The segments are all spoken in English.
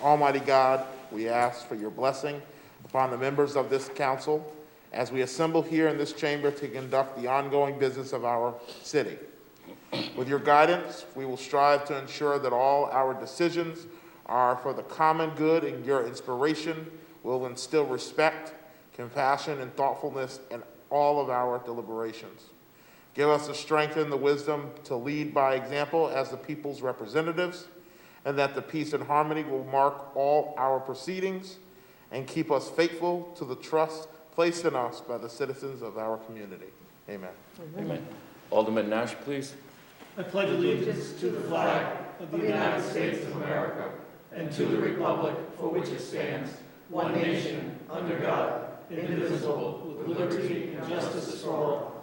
Almighty God, we ask for your blessing upon the members of this council as we assemble here in this chamber to conduct the ongoing business of our city. With your guidance, we will strive to ensure that all our decisions are for the common good, and your inspiration will instill respect, compassion, and thoughtfulness in all of our deliberations. Give us the strength and the wisdom to lead by example as the people's representatives, and that the peace and harmony will mark all our proceedings and keep us faithful to the trust placed in us by the citizens of our community. Amen. Amen. Alderman Nash, please. I pledge allegiance to the flag of the United States of America and to the republic for which it stands, one nation, under God, indivisible, with liberty and justice for all.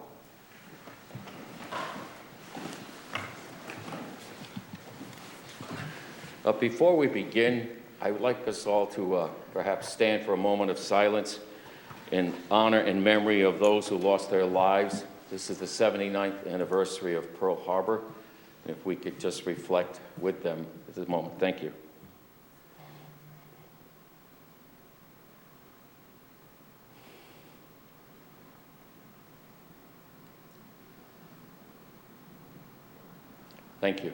Before we begin, I would like us all to perhaps stand for a moment of silence in honor and memory of those who lost their lives. This is the 79th anniversary of Pearl Harbor. If we could just reflect with them at this moment. Thank you. Thank you.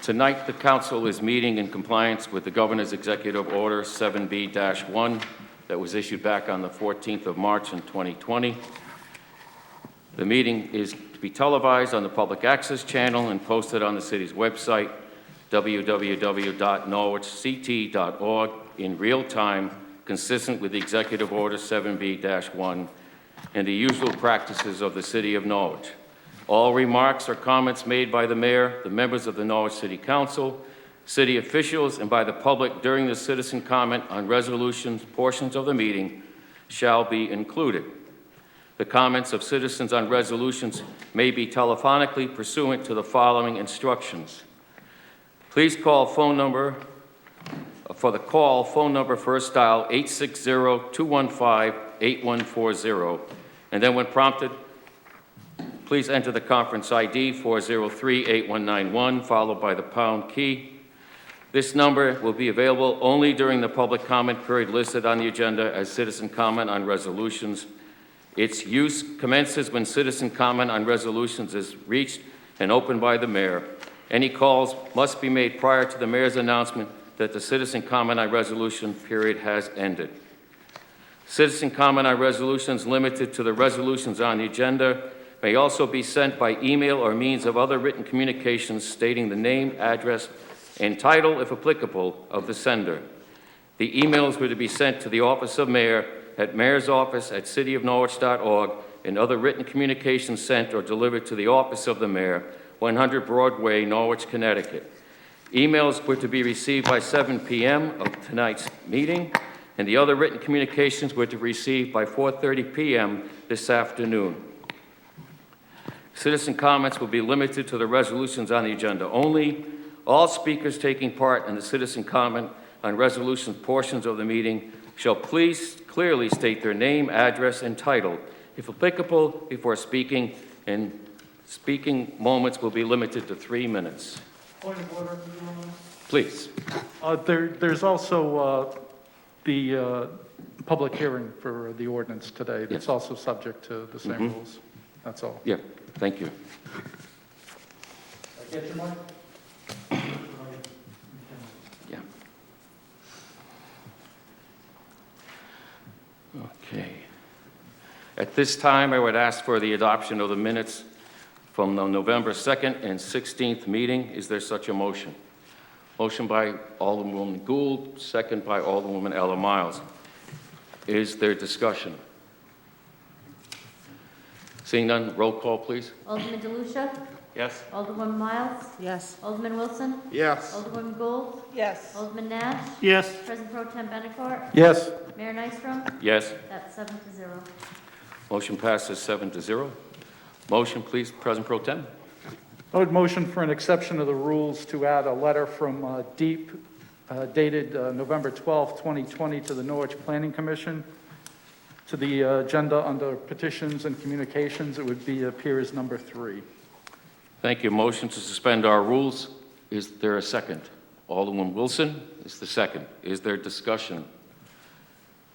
Tonight, the Council is meeting in compliance with the Governor's Executive Order 7B-1 that was issued back on the 14th of March in 2020. The meeting is to be televised on the Public Access Channel and posted on the city's website, www.norwichct.org, in real time, consistent with the Executive Order 7B-1 and the usual practices of the City of Norwich. All remarks or comments made by the mayor, the members of the Norwich City Council, city officials, and by the public during the citizen comment on resolutions portions of the meeting shall be included. The comments of citizens on resolutions may be telephonically pursuant to the following instructions. Please call phone number, for the call, phone number first dial 860-215-8140, and then when prompted, please enter the conference ID 403-8191, followed by the pound key. This number will be available only during the public comment period listed on the agenda as citizen comment on resolutions. Its use commences when citizen comment on resolutions is reached and opened by the mayor. Any calls must be made prior to the mayor's announcement that the citizen comment on resolution period has ended. Citizen comment on resolutions limited to the resolutions on the agenda may also be sent by email or means of other written communications stating the name, address, and title, if applicable, of the sender. The emails were to be sent to the Office of Mayor at mayorsoffice@cityofnorwich.org, and other written communications sent or delivered to the Office of the Mayor, 100 Broadway, Norwich, Connecticut. Emails were to be received by 7 p.m. of tonight's meeting, and the other written communications were to be received by 4:30 p.m. this afternoon. Citizen comments will be limited to the resolutions on the agenda only. All speakers taking part in the citizen comment on resolution portions of the meeting shall please clearly state their name, address, and title, if applicable, before speaking, and speaking moments will be limited to 3 minutes. Point of order, Please. There's also the public hearing for the ordinance today. That's also subject to the same rules. That's all. Yeah, thank you. Get your mic? Yeah. Okay. At this time, I would ask for the adoption of the minutes from the November 2nd and 16th meeting. Is there such a motion? Motion by Alderwoman Gould, second by Alderwoman Ella Miles. Is there discussion? Seeing none, roll call, please. Alderman DeLucia? Yes. Alderwoman Miles? Yes. Alderman Wilson? Yes. Alderwoman Gould? Yes. Alderman Nash? Yes. President Pro Tem Bennecourt? Yes. Mayor Nystrom? Yes. That's 7-0. Motion passes 7-0. Motion, please, President Pro Tem. I would motion for an exception of the rules to add a letter from Deep dated November 12, 2020, to the Norwich Planning Commission. To the agenda under petitions and communications, it would appear as number 3. Thank you. Motion to suspend our rules. Is there a second? Alderman Wilson is the second. Is there discussion?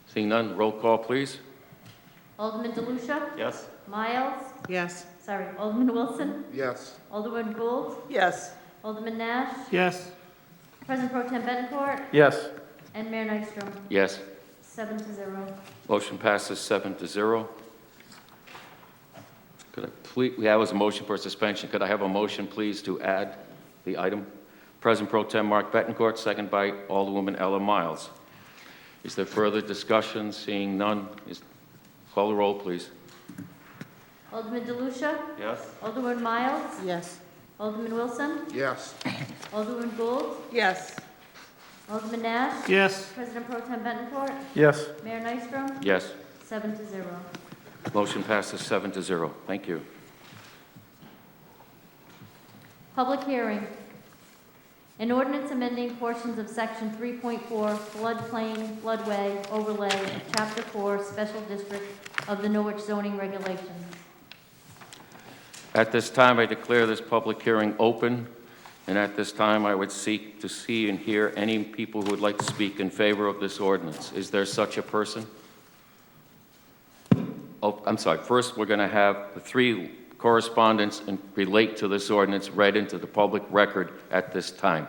Seeing none, roll call, please. Alderman DeLucia? Yes. Miles? Yes. Sorry, Alderman Wilson? Yes. Alderman Gould? Yes. Alderman Nash? Yes. President Pro Tem Bettencourt? Yes. And Mayor Nystrom? Yes. 7-0. Motion passes 7-0. Could I please, that was a motion for suspension. Could I have a motion, please, to add the item? President Pro Tem Mark Bettencourt, second by Alderwoman Ella Miles. Is there further discussion? Seeing none, call the roll, please. Alderman DeLucia? Yes. Alderman Miles? Yes. Alderman Wilson? Yes. Alderman Gould? Yes. Alderman Nash? Yes. President Pro Tem Bettencourt? Yes. Mayor Nystrom? Yes. 7-0. Motion passes 7-0. Thank you. Public hearing. An ordinance amending portions of Section 3.4 floodplain floodway overlay of Chapter 4 Special District of the Norwich zoning regulations. At this time, I declare this public hearing open, and at this time, I would seek to see and hear any people who would like to speak in favor of this ordinance. Is there such a person? Oh, I'm sorry. First, we're going to have the 3 correspondents and relate to this ordinance read into the public record at this time.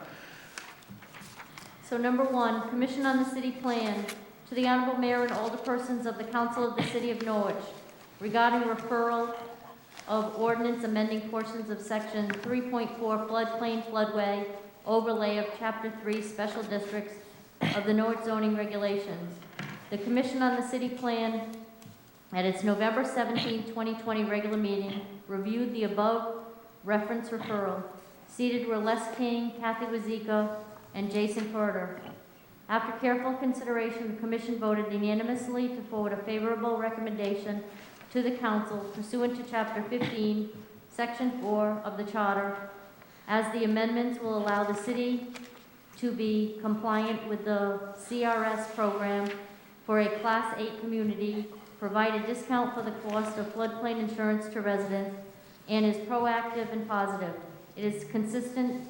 So number 1, Commission on the City Plan to the Honorable Mayor and Alderpersons of the Council of the City of Norwich regarding referral of ordinance amending portions of Section 3.4 floodplain floodway overlay of Chapter 3 Special Districts of the Norwich zoning regulations. The Commission on the City Plan at its November 17, 2020 regular meeting reviewed the above reference referral. Seated were Les King, Kathy Wazika, and Jason Porter. After careful consideration, the Commission voted unanimously to forward a favorable recommendation to the Council pursuant to Chapter 15, Section 4 of the Charter, as the amendments will allow the City to be compliant with the CRS program for a Class 8 community, provide a discount for the cost of floodplain insurance to residents, and is proactive and positive. It is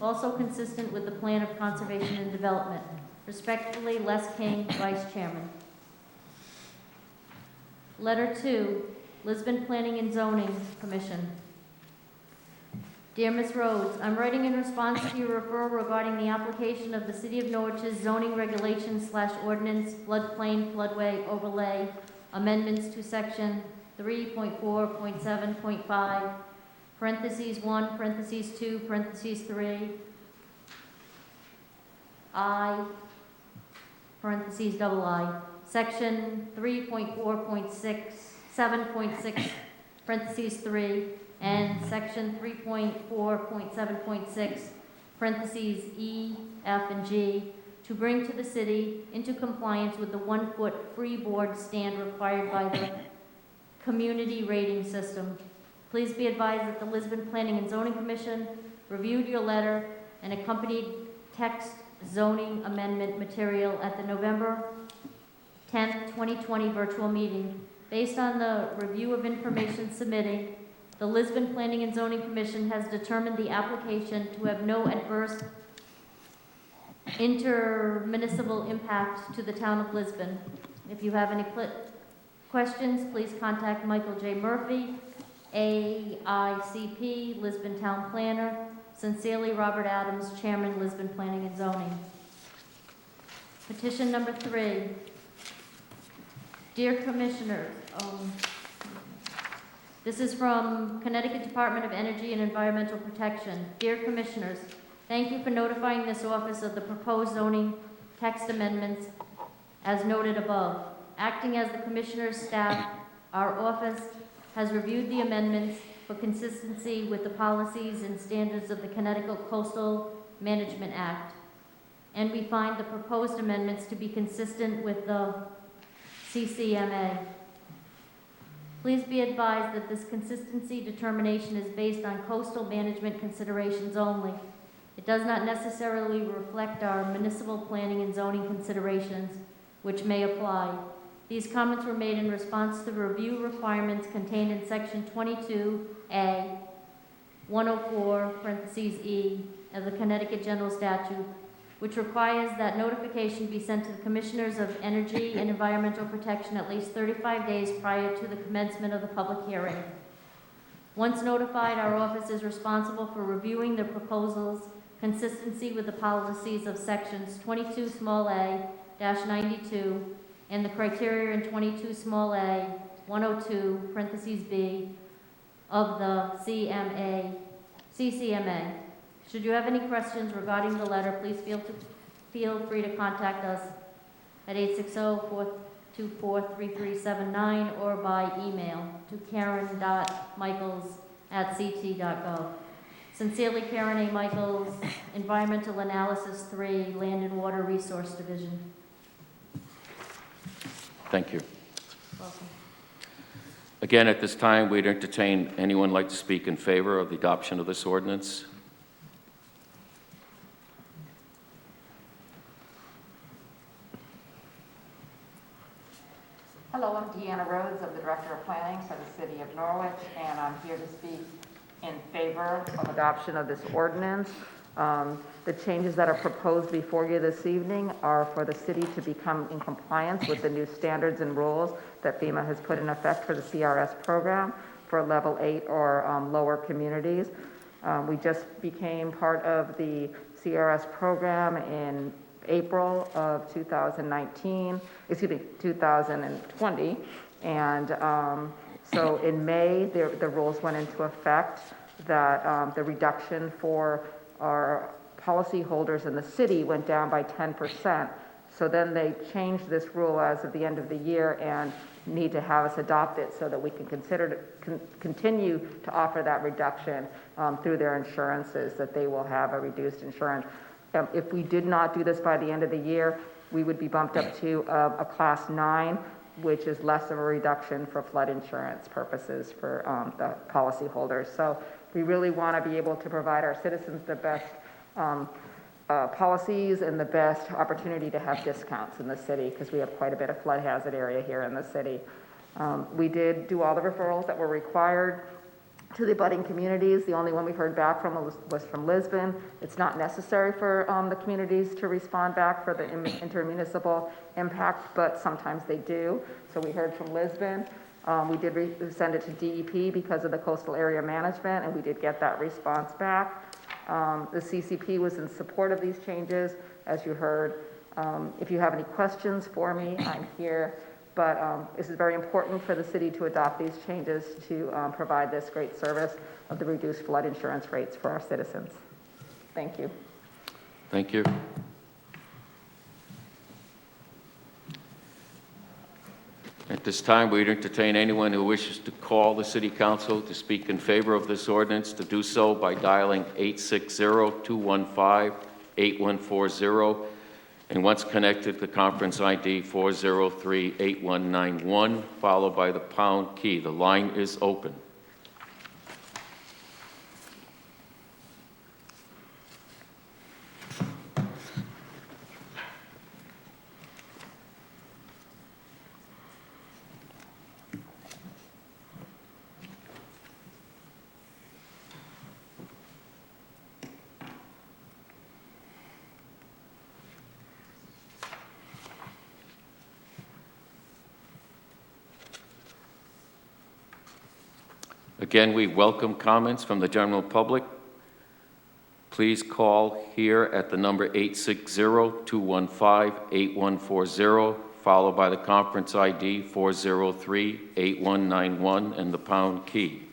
also consistent with the Plan of Conservation and Development. Respectfully, Les King, Vice Chairman. Letter 2, Lisbon Planning and Zoning Commission. Dear Ms. Rhodes, I'm writing in response to your referral regarding the application of the City of Norwich's zoning regulations/ordinance floodplain floodway overlay amendments to Section 3.4.7.5, parentheses 1, parentheses 2, parentheses 3, I, parentheses double I, Section 3.4.7.6, parentheses 3, and Section 3.4.7.6, parentheses E, F, and G, to bring to the city into compliance with the 1-foot freeboard stand required by the community rating system. Please be advised that the Lisbon Planning and Zoning Commission reviewed your letter and accompanied text zoning amendment material at the November 10th, 2020 virtual meeting. Based on the review of information submitted, the Lisbon Planning and Zoning Commission has determined the application to have no adverse intermunicipal impact to the town of Lisbon. If you have any questions, please contact Michael J. Murphy, AICP, Lisbon Town Planner. Sincerely, Robert Adams, Chairman, Lisbon Planning and Zoning. Petition number 3. Dear Commissioners, this is from Connecticut Department of Energy and Environmental Protection. Dear Commissioners, thank you for notifying this office of the proposed zoning text amendments as noted above. Acting as the Commissioner's staff, our office has reviewed the amendments for consistency with the policies and standards of the Connecticut Coastal Management Act, and we find the proposed amendments to be consistent with the CCMA. Please be advised that this consistency determination is based on coastal management considerations only. It does not necessarily reflect our municipal planning and zoning considerations, which may apply. These comments were made in response to the review requirements contained in Section 22A, 104, parentheses E, of the Connecticut General Statute, which requires that notification be sent to the Commissioners of Energy and Environmental Protection at least 35 days prior to the commencement of the public hearing. Once notified, our office is responsible for reviewing the proposals' consistency with the policies of Sections 22 small a-92 and the criteria in 22 small a, 102, parentheses B, of the CCMA. Should you have any questions regarding the letter, please feel free to contact us at 860-424-3379 or by email to karen.michaels@ct.gov. Sincerely, Karen A. Michaels, Environmental Analysis 3, Land and Water Resource Division. Thank you. Welcome. Again, at this time, we'd entertain anyone like to speak in favor of the adoption of this ordinance. Hello, I'm Deanna Rhodes, I'm the Director of Planning for the City of Norwich, and I'm here to speak in favor of adoption of this ordinance. The changes that are proposed before you this evening are for the city to become in compliance with the new standards and rules that FEMA has put in effect for the CRS program for level 8 or lower communities. We just became part of the CRS program in April of 2020, and so in May, the rules went into effect that the reduction for our policyholders in the city went down by 10%. So then they changed this rule as of the end of the year and need to have us adopt it so that we can continue to offer that reduction through their insurances, that they will have a reduced insurance. If we did not do this by the end of the year, we would be bumped up to a class 9, which is less of a reduction for flood insurance purposes for the policyholders. So we really want to be able to provide our citizens the best policies and the best opportunity to have discounts in the city, because we have quite a bit of flood hazard area here in the city. We did do all the referrals that were required to the abutting communities. The only one we heard back from was from Lisbon. It's not necessary for the communities to respond back for the intermunicipal impact, but sometimes they do. So we heard from Lisbon. We did send it to DEP because of the coastal area management, and we did get that response back. The CCP was in support of these changes, as you heard. If you have any questions for me, I'm here. But this is very important for the city to adopt these changes to provide this great service of the reduced flood insurance rates for our citizens. Thank you. Thank you. At this time, we'd entertain anyone who wishes to call the City Council to speak in favor of this ordinance to do so by dialing 860-215-8140, and once connected, the conference ID 403-8191, followed by the pound key. The line is open. Again, we welcome comments from the general public. Please call here at the number 860-215-8140, followed by the conference ID 403-8191 and the pound key.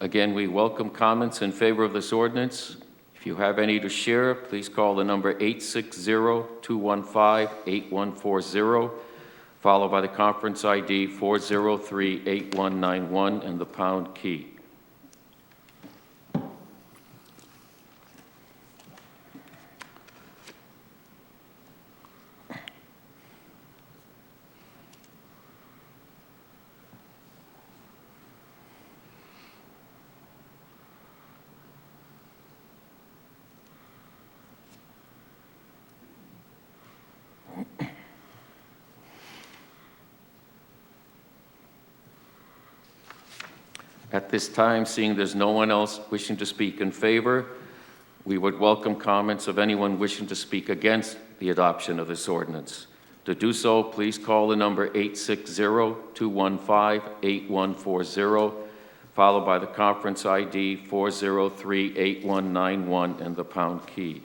Again, we welcome comments in favor of this ordinance. If you have any to share, please call the number 860-215-8140, followed by the conference ID 403-8191 and the pound key. At this time, seeing there's no one else wishing to speak in favor, we would welcome comments of anyone wishing to speak against the adoption of this ordinance. To do so, please call the number 860-215-8140, followed by the conference ID 403-8191 and the pound key.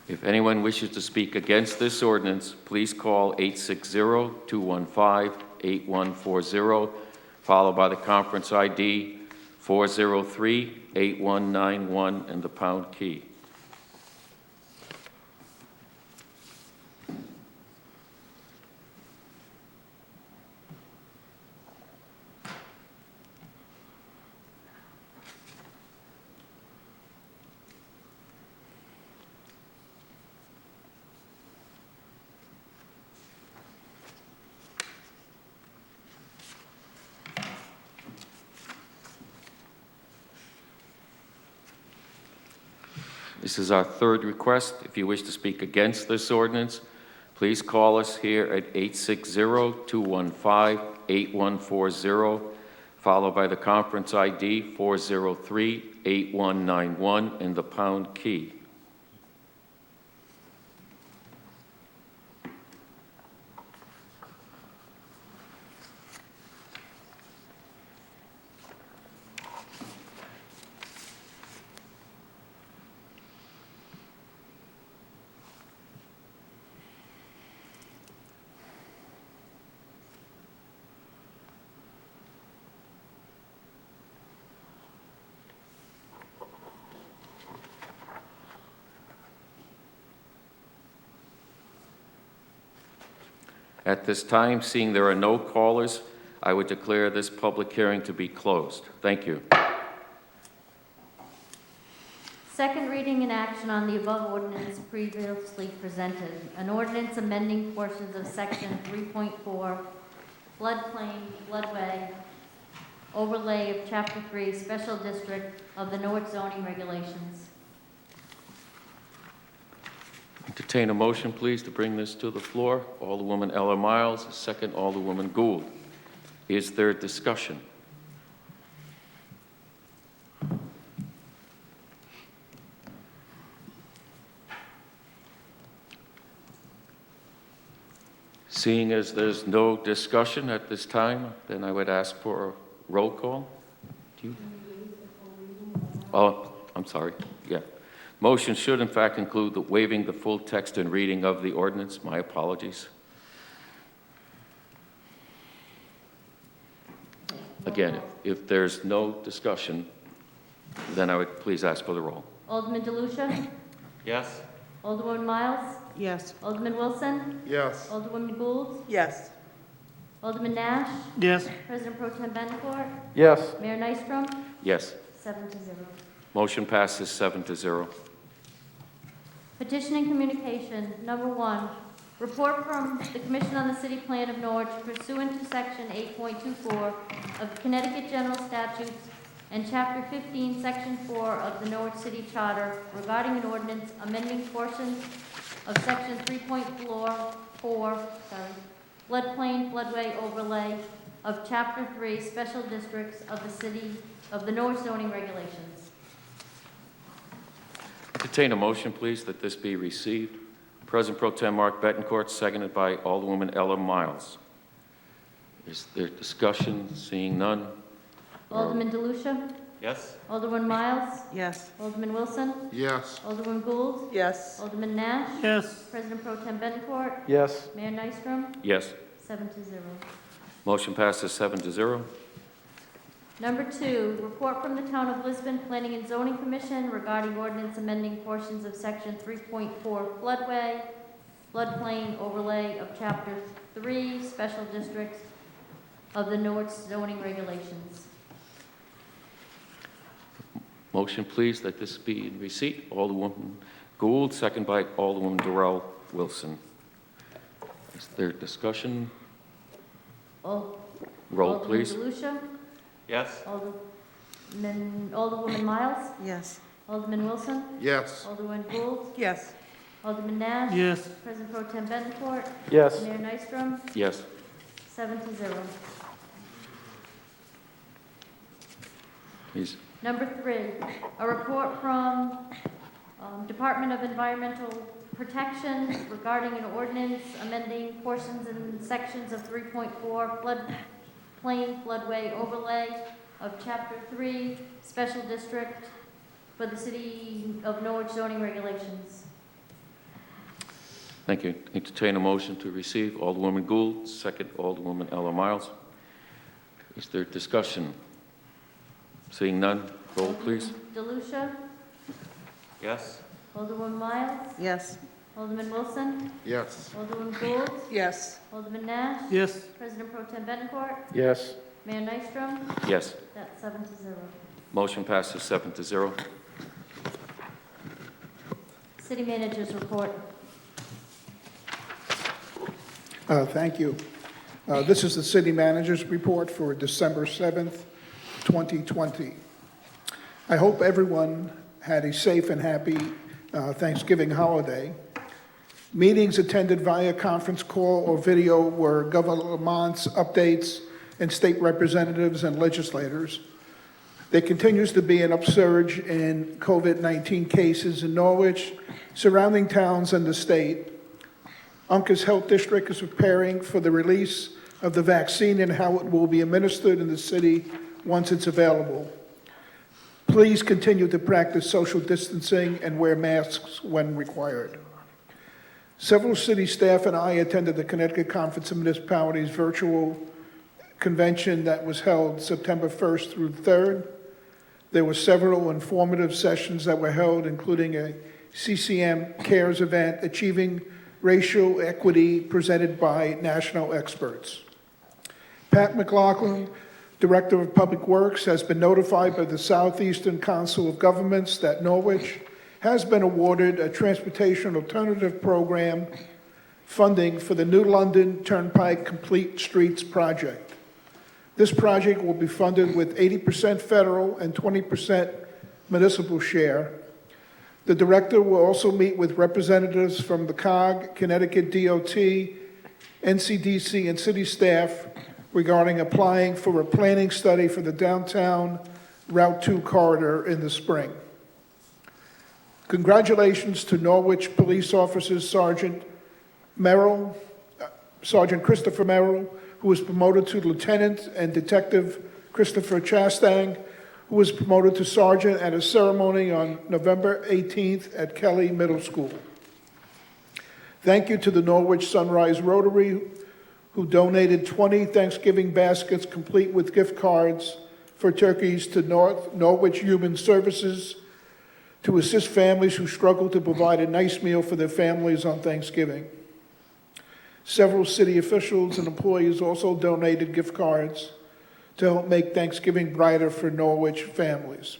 If anyone wishes to speak against this ordinance, please call 860-215-8140, followed by the conference ID 403-8191 and the pound key. This is our third request. If you wish to speak against this ordinance, please call us here at 860-215-8140, followed by the conference ID 403-8191 and the pound key. At this time, seeing there are no callers, I would declare this public hearing to be closed. Thank you. Second reading and action on the above ordinance previously presented. An ordinance amending portions of section 3.4, floodplain, floodway, overlay of chapter 3, special district of the Norwich zoning regulations. Entertain a motion, please, to bring this to the floor. Alderwoman Ella Miles, second Alderwoman Gould. Is there discussion? Seeing as there's no discussion at this time, then I would ask for a roll call. Oh, I'm sorry. Yeah. Motion should in fact include the waiving the full text and reading of the ordinance. My apologies. Again, if there's no discussion, then I would please ask for the roll. Alderman DeLucia? Yes. Alderwoman Miles? Yes. Alderman Wilson? Yes. Alderwoman Gould? Yes. Alderman Nash? Yes. President Pro Tem Bencourt? Yes. Mayor Nystrom? Yes. 7-0. Motion passes 7-0. Petition and communication, number 1, report from the Commission on the City Plan of Norwich pursuant to Section 8.24 of Connecticut General Statutes and Chapter 15, Section 4 of the Norwich City Charter regarding an ordinance amending portions of Section 3.4, floodplain, floodway overlay of Chapter 3, special districts of the Norwich zoning regulations. Entertain a motion, please, that this be received. President Pro Tem Mark Betancourt, seconded by Alderwoman Ella Miles. Is there discussion? Seeing none? Alderman DeLucia? Yes? Alderman Miles? Yes. Alderman Wilson? Yes. Alderman Gould? Yes. Alderman Nash? Yes. President Pro Tem Bettencourt? Yes. Mayor Nystrom? Yes. 7-0. Motion passes 7-0. Number 2, report from the Town of Lisbon Planning and Zoning Commission regarding ordinance amending portions of Section 3.4 floodplain overlay of Chapter 3, Special Districts of the Norwich zoning regulations. Motion, please, that this be in receipt. Alderwoman Gould, second by Alderwoman Darrell Wilson. Is there discussion? Roll, please. Alderman DeLucia? Yes. Alderwoman Miles? Yes. Alderman Wilson? Yes. Alderman Gould? Yes. Alderman Nash? Yes. President Pro Tem Bettencourt? Yes. Mayor Nystrom? Yes. 7-0. Please. Number 3, a report from Department of Environmental Protection regarding an ordinance amending portions and sections of 3.4 floodway overlay of Chapter 3, Special District for the City of Norwich zoning regulations. Thank you. Entertain a motion to receive. Alderwoman Gould, second Alderwoman Ella Miles. Is there discussion? Seeing none, roll, please. Alderman DeLucia? Yes. Alderman Miles? Yes. Alderman Wilson? Yes. Alderman Gould? Yes. Alderman Nash? Yes. President Pro Tem Bettencourt? Yes. Mayor Nystrom? Yes. That's 7-0. Motion passes 7-0. City Manager's report. Thank you. This is the city manager's report for December 7th, 2020. I hope everyone had a safe and happy Thanksgiving holiday. Meetings attended via conference call or video were Governor Lamont's updates and state representatives and legislators. There continues to be an upsurge in COVID-19 cases in Norwich, surrounding towns, and the state. Uncas Health District is preparing for the release of the vaccine and how it will be administered in the city once it's available. Please continue to practice social distancing and wear masks when required. Several city staff and I attended the Connecticut Conference of Municipalities virtual convention that was held September 1st through 3rd. There were several informative sessions that were held, including a CCM Cares event, Achieving Racial Equity, presented by national experts. Pat McLaughlin, Director of Public Works, has been notified by the Southeastern Council of Governments that Norwich has been awarded a transportation alternative program funding for the New London Turnpike Complete Streets project. This project will be funded with 80% federal and 20% municipal share. The director will also meet with representatives from the COG, Connecticut DOT, NCDC, and city staff regarding applying for a planning study for the downtown Route 2 corridor in the spring. Congratulations to Norwich Police Officers Sergeant Christopher Merrill, who was promoted to lieutenant, and Detective Christopher Chastang, who was promoted to sergeant at a ceremony on November 18th at Kelly Middle School. Thank you to the Norwich Sunrise Rotary, who donated 20 Thanksgiving baskets complete with gift cards for turkeys to Norwich Human Services to assist families who struggle to provide a nice meal for their families on Thanksgiving. Several city officials and employees also donated gift cards to help make Thanksgiving brighter for Norwich families.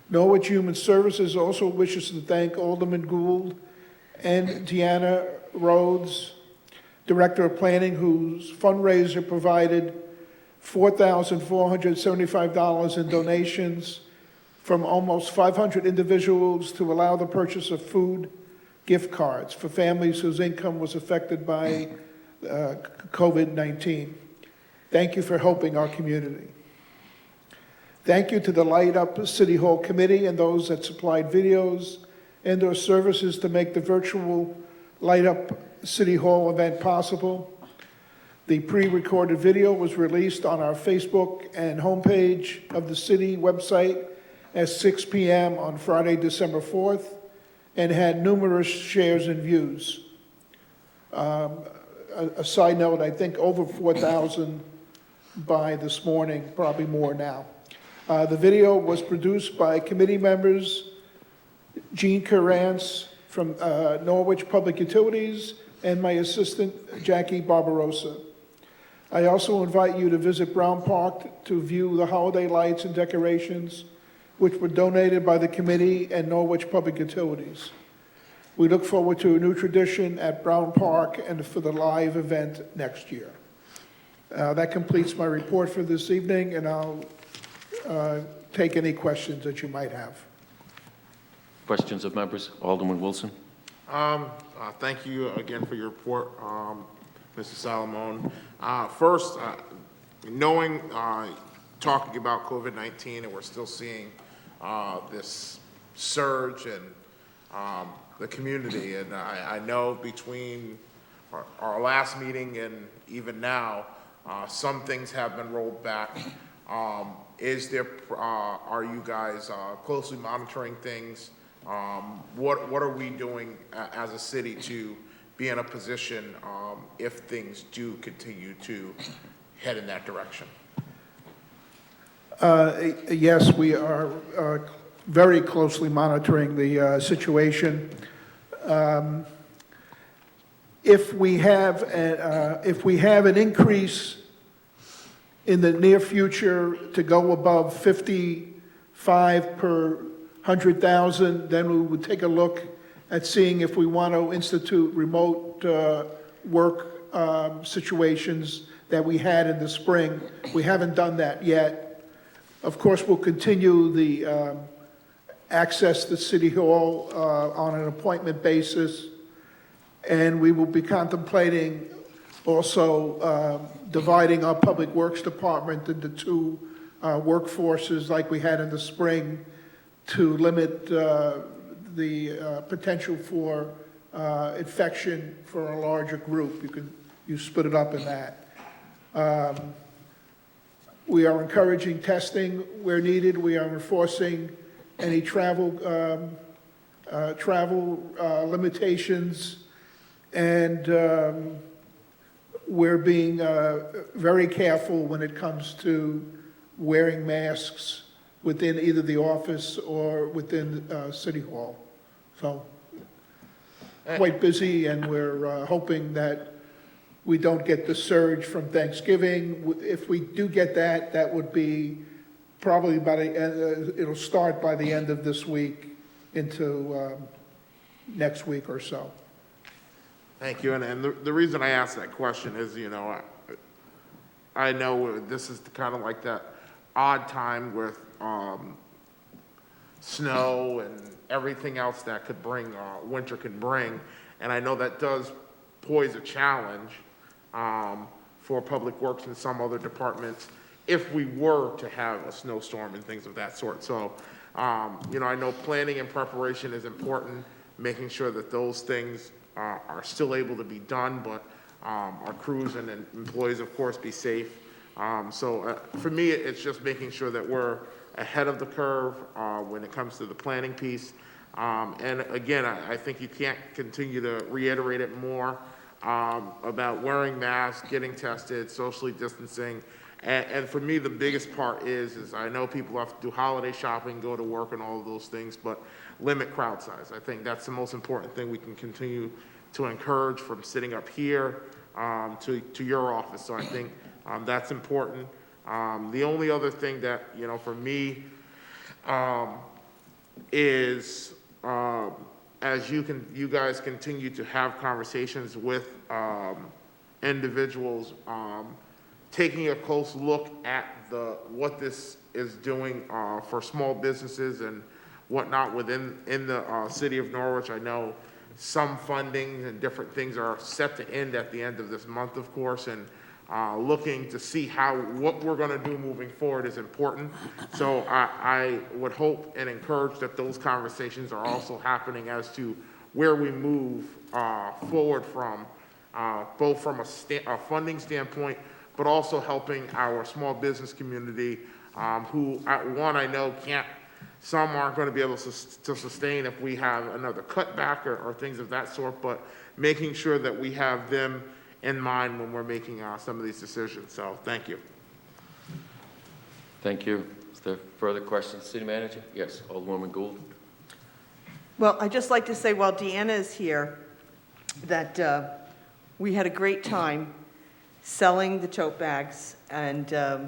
Norwich Human Services also wishes to thank Alderman Gould and Deanna Rhodes, Director of Planning, whose fundraiser provided $4,475 in donations from almost 500 individuals to allow the purchase of food gift cards for families whose income was affected by COVID-19. Thank you for helping our community. Thank you to the Light Up City Hall Committee and those that supplied videos and/or services to make the virtual Light Up City Hall event possible. The pre-recorded video was released on our Facebook and homepage of the city website at 6 p.m. on Friday, December 4th, and had numerous shares and views. A side note, I think over 4,000 by this morning, probably more now. The video was produced by committee members Gene Carance from Norwich Public Utilities and my assistant Jackie Barbarossa. I also invite you to visit Brown Park to view the holiday lights and decorations, which were donated by the committee and Norwich Public Utilities. We look forward to a new tradition at Brown Park and for the live event next year. That completes my report for this evening, and I'll take any questions that you might have. Questions of members? Alderman Wilson. Thank you again for your report, Mr. Salamone. First, knowing, talking about COVID-19, and we're still seeing this surge in the community, and I know between our last meeting and even now, some things have been rolled back. Are you guys closely monitoring things? What are we doing as a city to be in a position if things do continue to head in that direction? Yes, we are very closely monitoring the situation. If we have an increase in the near future to go above 55 per 100,000, then we would take a look at seeing if we want to institute remote work situations that we had in the spring. We haven't done that yet. Of course, we'll continue the access to City Hall on an appointment basis, and we will be contemplating also dividing our Public Works Department into two workforces like we had in the spring to limit the potential for infection for a larger group. You split it up in that. We are encouraging testing where needed. We are enforcing any travel limitations, and we're being very careful when it comes to wearing masks within either the office or within City Hall. So quite busy, and we're hoping that we don't get the surge from Thanksgiving. If we do get that, that would be probably by the end, it'll start by the end of this week into next week or so. Thank you. And the reason I asked that question is, you know, I know this is kind of like that odd time with snow and everything else that could bring, winter can bring. And I know that does pose a challenge for Public Works and some other departments if we were to have a snowstorm and things of that sort. So, you know, I know planning and preparation is important, making sure that those things are still able to be done, but our crews and employees, of course, be safe. So for me, it's just making sure that we're ahead of the curve when it comes to the planning piece. And again, I think you can't continue to reiterate it more about wearing masks, getting tested, socially distancing. And for me, the biggest part is I know people have to do holiday shopping, go to work and all of those things, but limit crowd size. I think that's the most important thing we can continue to encourage from sitting up here to your office. So I think that's important. The only other thing that, you know, for me is as you guys continue to have conversations with individuals, taking a close look at what this is doing for small businesses and whatnot within the city of Norwich. I know some funding and different things are set to end at the end of this month, of course, and looking to see what we're going to do moving forward is important. So I would hope and encourage that those conversations are also happening as to where we move forward from, both from a funding standpoint, but also helping our small business community who, I know some aren't going to be able to sustain if we have another cutback or things of that sort, but making sure that we have them in mind when we're making some of these decisions. So thank you. Thank you. Is there further questions, City Manager? Yes, Alderwoman Gould. Well, I'd just like to say, while Deanna is here, that we had a great time selling the tote bags, and it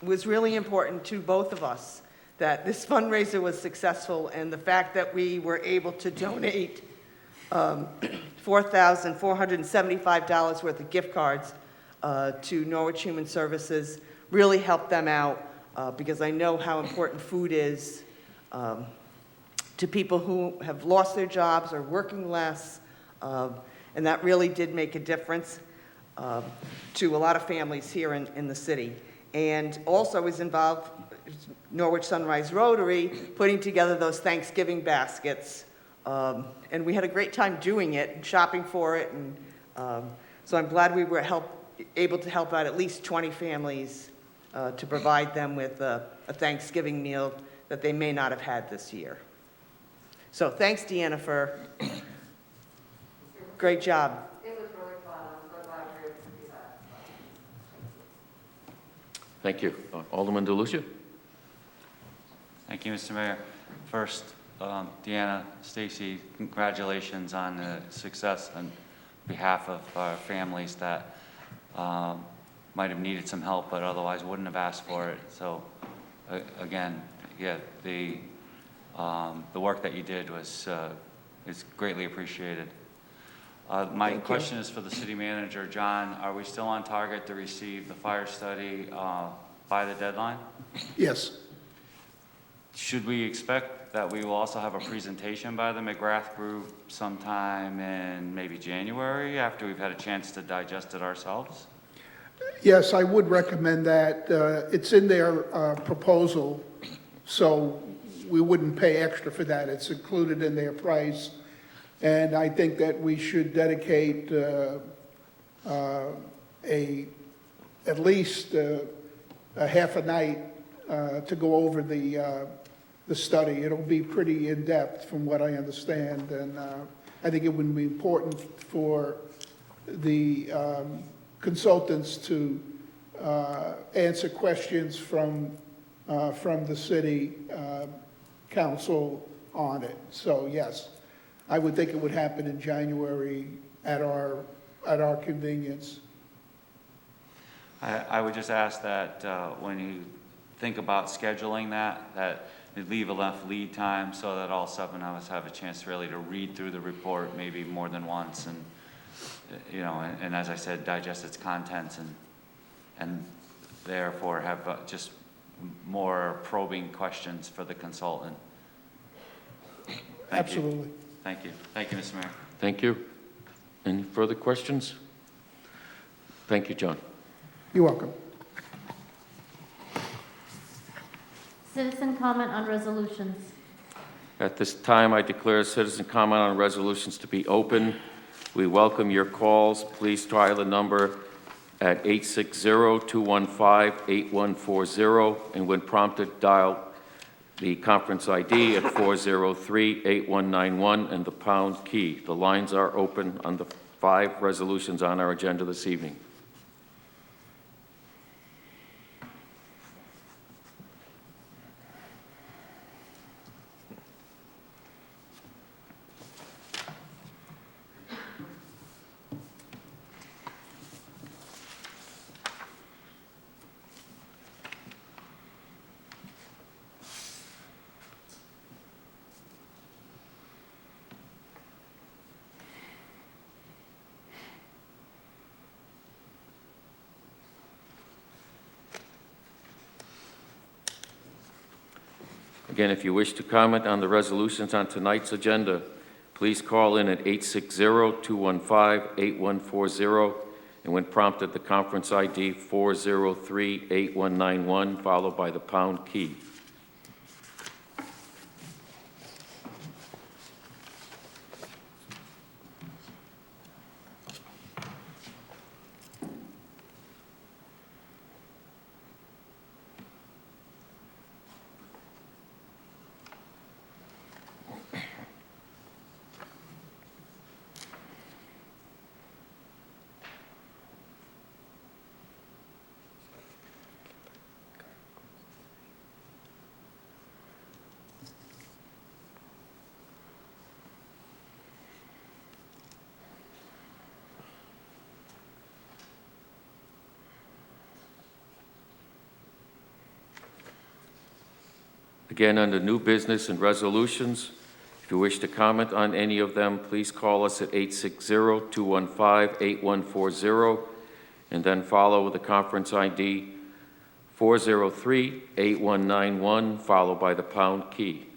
was really important to both of us that this fundraiser was successful, and the fact that we were able to donate $4,475 worth of gift cards to Norwich Human Services really helped them out because I know how important food is to people who have lost their jobs or working less, and that really did make a difference to a lot of families here in the city. And also was involved Norwich Sunrise Rotary putting together those Thanksgiving baskets. And we had a great time doing it and shopping for it. And so I'm glad we were able to help out at least 20 families to provide them with a Thanksgiving meal that they may not have had this year. So thanks, Deanna, for great job. It was really fun. I'm so glad we were able to do that. Thank you. Alderman DeLucia? Thank you, Mr. Mayor. First, Deanna, Stacy, congratulations on the success on behalf of our families that might have needed some help but otherwise wouldn't have asked for it. So again, yeah, the work that you did was is greatly appreciated. My question is for the city manager, John. Are we still on target to receive the fire study by the deadline? Yes. Should we expect that we will also have a presentation by the McGrath Group sometime in maybe January after we've had a chance to digest it ourselves? Yes, I would recommend that. It's in their proposal, so we wouldn't pay extra for that. It's included in their price. And I think that we should dedicate at least a half a night to go over the study. It'll be pretty in-depth from what I understand, and I think it would be important for the consultants to answer questions from the city council on it. So yes, I would think it would happen in January at our convenience. I would just ask that when you think about scheduling that you leave enough lead time so that all 7 of us have a chance really to read through the report maybe more than once, and you know, and as I said, digest its contents and therefore have just more probing questions for the consultant. Absolutely. Thank you. Thank you, Mr. Mayor. Thank you. Any further questions? Thank you, John. You're welcome. Citizen comment on resolutions. At this time, I declare citizen comment on resolutions to be open. We welcome your calls. Please dial the number at 860-215-8140, and when prompted, dial the conference ID at 403-8191 and the pound key. The lines are open on the 5 resolutions on our agenda this evening. Again, if you wish to comment on the resolutions on tonight's agenda, please call in at 860-215-8140, and when prompted, the conference ID 403-8191, followed by the pound key. Again, under new business and resolutions, if you wish to comment on any of them, please call us at 860-215-8140, and then follow the conference ID 403-8191, followed by the pound key.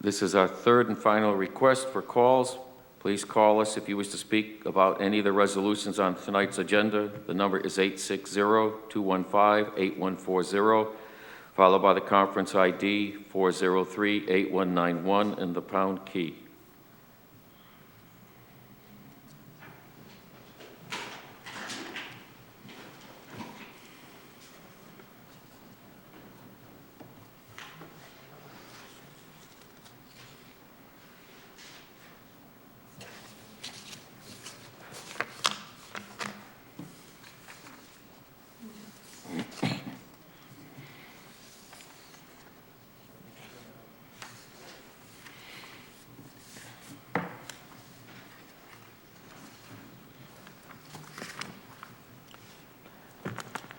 This is our third and final request for calls. Please call us if you wish to speak about any of the resolutions on tonight's agenda. The number is 860-215-8140, followed by the conference ID 403-8191 and the pound key.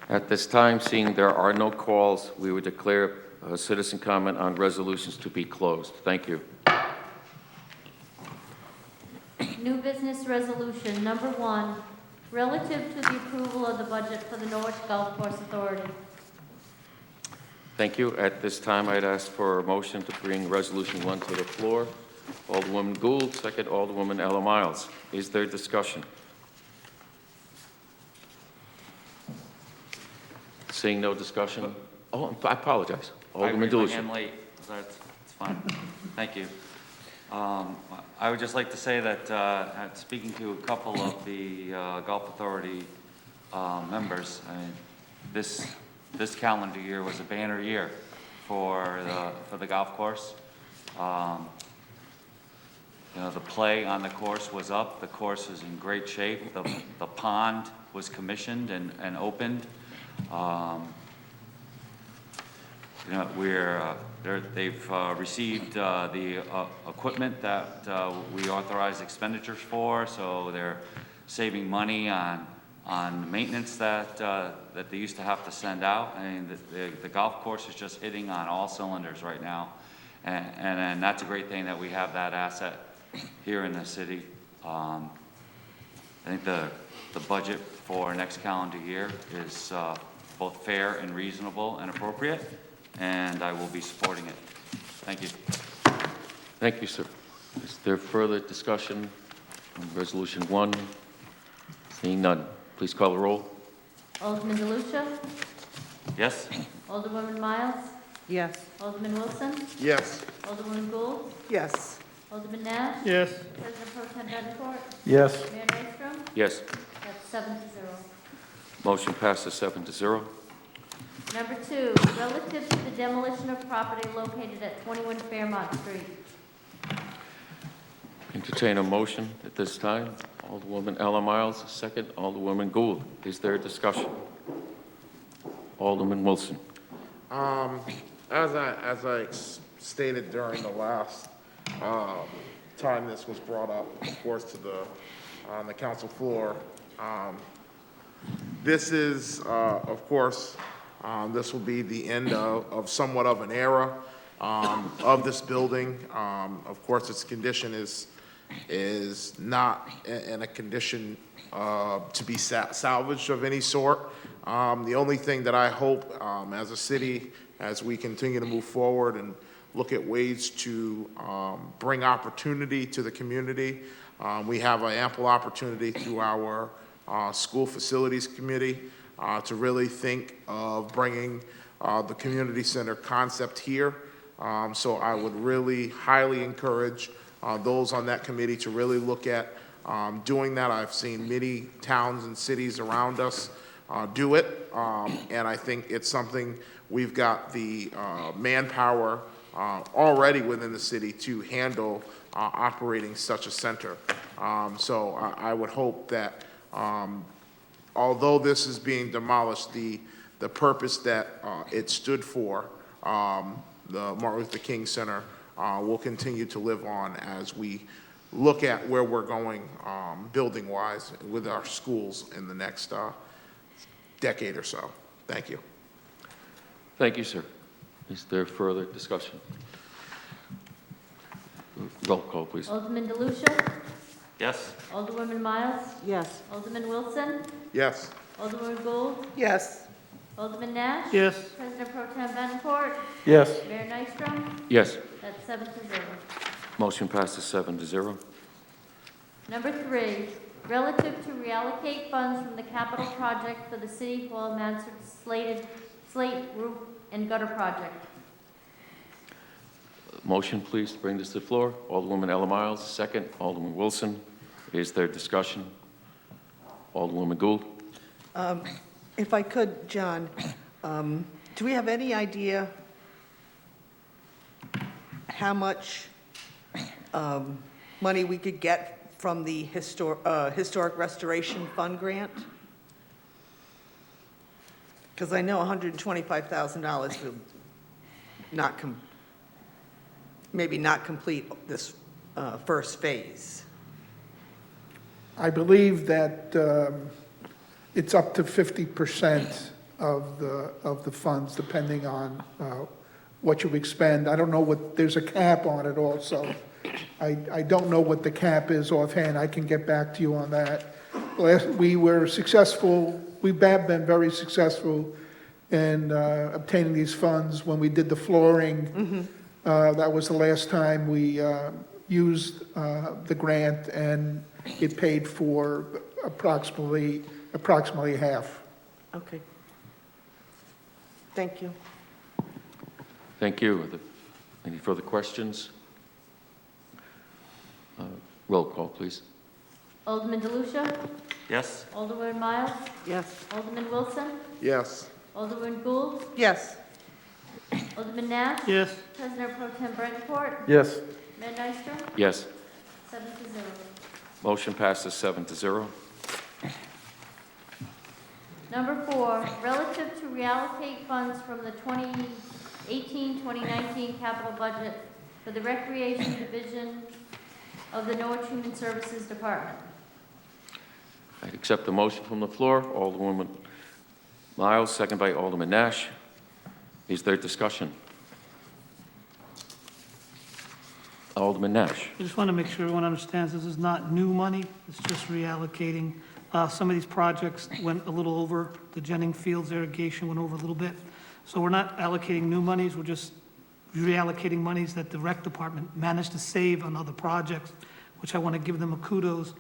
At this time, seeing there are no calls, we would declare citizen comment on resolutions to be closed. Thank you. New business resolution number 1, relative to the approval of the budget for the Norwich Golf Course Authority. Thank you. At this time, I'd ask for a motion to bring Resolution 1 to the floor. Alderwoman Gould, second Alderwoman Ella Miles. Is there discussion? Seeing no discussion? Oh, I apologize. Alderman I raised my Delucia. hand late. It's fine. Thank you. I would just like to say that speaking to a couple of the Golf Authority members, I mean, this calendar year was a banner year for the golf course. You know, the play on the course was up. The course is in great shape. The pond was commissioned and opened. You know, they've received the equipment that we authorized expenditures for, so they're saving money on maintenance that they used to have to send out. I mean, the golf course is just hitting on all cylinders right now, and that's a great thing that we have that asset here in the city. I think the budget for next calendar year is both fair and reasonable and appropriate, and I will be supporting it. Thank you. Thank you, sir. Is there further discussion on Resolution 1? Seeing none, please call the roll. Alderman Delucia? Yes? Alderwoman Miles? Yes. Alderman Wilson? Yes. Alderwoman Gould? Yes. Alderman Nash? Yes. President Pro Tem Bettencourt? Yes. Mayor Nystrom? Yes. That's 7-0. Motion passes 7-0. Number 2, relative to the demolition of property located at 21 Fairmont Street. Entertain a motion at this time. Alderwoman Ella Miles, second Alderwoman Gould. Is there discussion? Alderman Wilson. As I stated during the last time this was brought up, of course, to on the council floor. This is, of course, this will be the end of somewhat of an era of this building. Of course, its condition is not in a condition to be salvaged of any sort. The only thing that I hope as a city, as we continue to move forward and look at ways to bring opportunity to the community, we have an ample opportunity through our School Facilities Committee to really think of bringing the community center concept here. So I would really highly encourage those on that committee to really look at doing that. I've seen many towns and cities around us do it, and I think it's something we've got the manpower already within the city to handle operating such a center. So I would hope that although this is being demolished, the purpose that it stood for, the Martin Luther King Center, will continue to live on as we look at where we're going building-wise with our schools in the next decade or so. Thank you. Thank you, sir. Is there further discussion? Roll call, please. Alderman DeLucia? Yes. Alderwoman Miles? Yes. Alderman Wilson? Yes. Alderwoman Gould? Yes. Alderman Nash? Yes. President Pro Tem Bettencourt? Yes. Mayor Nystrom? Yes. That's 7-0. Motion passes 7-0. Number 3, relative to reallocate funds from the capital project for the City Hall Mansard slate roof and gutter project. Motion, please, to bring this to the floor. Alderwoman Ella Miles, second. Alderman Wilson. Is there discussion? Alderwoman Gould. If I could, John, do we have any idea how much money we could get from the Historic Restoration Fund grant? Because I know $125,000 will not maybe not complete this first phase. I believe that it's up to 50% of the funds, depending on what you expend. I don't know what, there's a cap on it also. I don't know what the cap is offhand. I can get back to you on that. We were successful, we've been very successful in obtaining these funds when we did the flooring. That was the last time we used the grant, and it paid for approximately half. Okay. Thank you. Thank you. Are there any further questions? Roll call, please. Alderman DeLucia? Yes. Alderwoman Miles? Yes. Alderman Wilson? Yes. Alderwoman Gould? Yes. Alderman Nash? Yes. President Pro Tem Bettencourt? Yes. Mayor Nystrom? Yes. 7-0. Motion passes 7-0. Number 4, relative to reallocate funds from the 2018-2019 capital budget for the Recreation Division of the Norwich Human Services Department. I accept the motion from the floor. Alderwoman Miles, second by Alderman Nash. Is there discussion? Alderman Nash. I just want to make sure everyone understands this is not new money. It's just reallocating. Some of these projects went a little over. The Jennings Fields irrigation went over a little bit. So we're not allocating new monies. We're just reallocating monies that the rec department managed to save on other projects, which I want to give them a kudos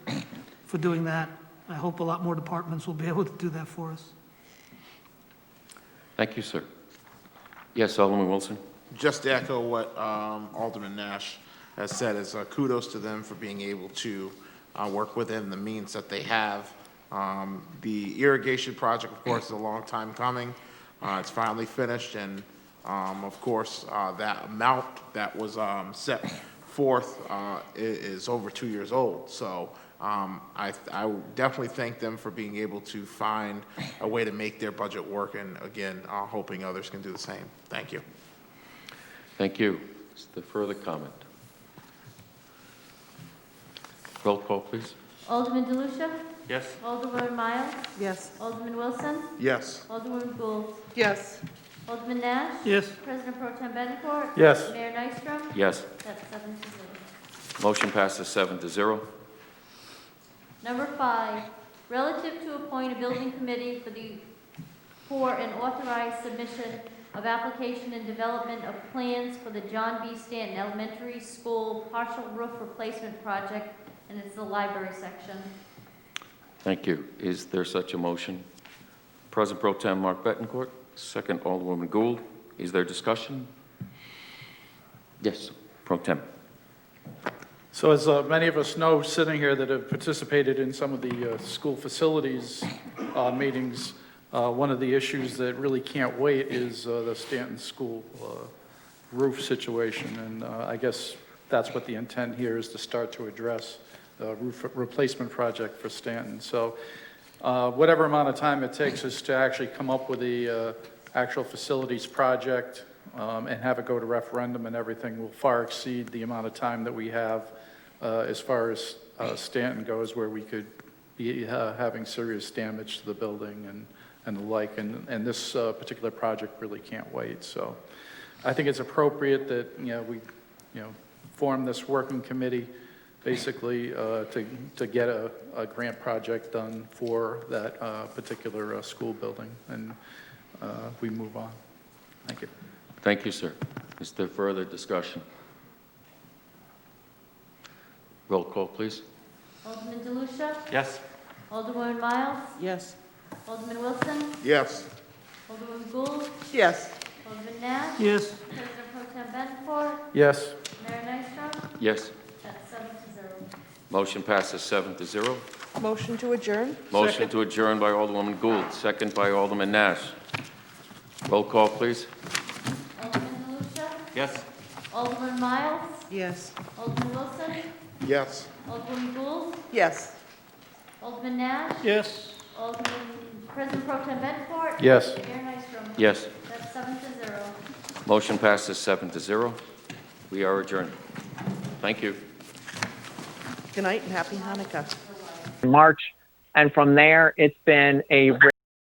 for doing that. I hope a lot more departments will be able to do that for us. Thank you, sir. Yes, Alderman Wilson. Just to echo what Alderman Nash has said, is kudos to them for being able to work within the means that they have. The irrigation project, of course, is a long time coming. It's finally finished, and of course, that amount that was set forth is over 2 years old. So I definitely thank them for being able to find a way to make their budget work, and again, hoping others can do the same. Thank you. Thank you. Is there further comment? Roll call, please. Alderman DeLucia? Yes. Alderwoman Miles? Yes. Alderman Wilson? Yes. Alderwoman Gould? Yes. Alderman Nash? Yes. President Pro Tem Bettencourt? Yes. Mayor Nystrom? Yes. That's 7-0. Motion passes 7-0. Number 5, relative to appoint a building committee for an authorized submission of application and development of plans for the John B. Stanton Elementary School partial roof replacement project, and it's the library section. Thank you. Is there such a motion? President Pro Tem Mark Bettencourt, second Alderwoman Gould. Is there discussion? Yes, Pro Tem. So as many of us know, sitting here that have participated in some of the school facilities meetings, one of the issues that really can't wait is the Stanton School roof situation. And I guess that's what the intent here is, to start to address the roof replacement project for Stanton. So whatever amount of time it takes us to actually come up with the actual facilities project and have it go to referendum and everything will far exceed the amount of time that we have as far as Stanton goes, where we could be having serious damage to the building and the like. And this particular project really can't wait. So I think it's appropriate that, we, form this working committee basically to get a grant project done for that particular school building, and we move on. Thank you. Thank you, sir. Is there further discussion? Roll call, please. Alderman DeLucia? Yes. Alderwoman Miles? Yes. Alderman Wilson? Yes. Alderwoman Gould? Yes. Alderman Nash? Yes. President Pro Tem Bettencourt? Yes. Mayor Nystrom? Yes. That's 7-0. Motion passes 7-0. Motion to adjourn? Motion to adjourn by Alderwoman Gould, second by Alderman Nash. Roll call, please. Alderman DeLucia? Yes. Alderman Miles? Yes. Alderman Wilson? Yes. Alderwoman Gould? Yes. Alderman Nash? Yes. Alderman President Pro Tem Bettencourt? Yes. Mayor Nystrom? Yes. That's 7-0. Motion passes 7-0. We are adjourned. Thank you. Good night and happy Hanukkah. March. And from there, it's been a